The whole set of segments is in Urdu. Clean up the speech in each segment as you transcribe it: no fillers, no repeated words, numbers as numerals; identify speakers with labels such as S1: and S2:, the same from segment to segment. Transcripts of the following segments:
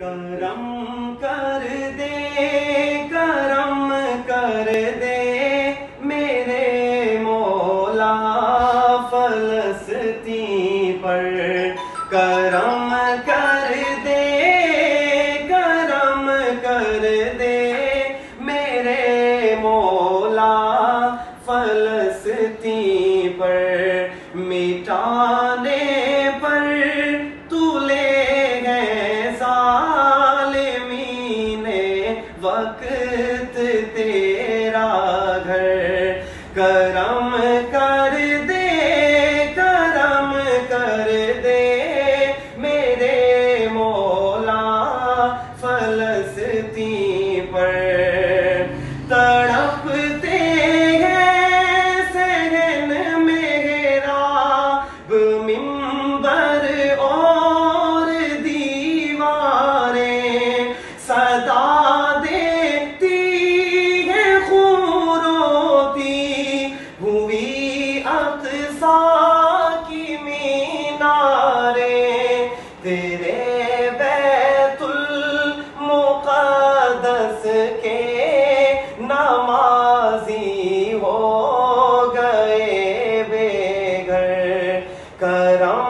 S1: کرم کر دے، کرم کر دے میرے مولا فلسطین پر، کرم کر دے، کرم کر دے میرے مولا فلسطین پر، مٹانے پر تو لے گئے ظالمین وقت تیرا گھر، کرم کر دے، کرم کر دے میرے مولا فلسطین پر، تڑپتے ہیں صحن محراب منبر اور دیواریں، صدا دیتی ہے خون روتی ہوئی اقصیٰ کی میناریں، تیرے بیت المقدس کے نمازی ہو گئے بے گھر، کرم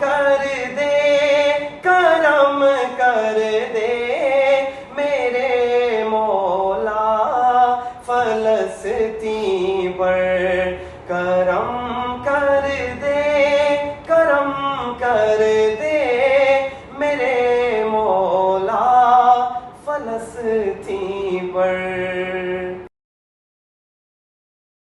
S1: کر دے، کرم کر دے میرے مولا فلسطین پر، کرم کر دے۔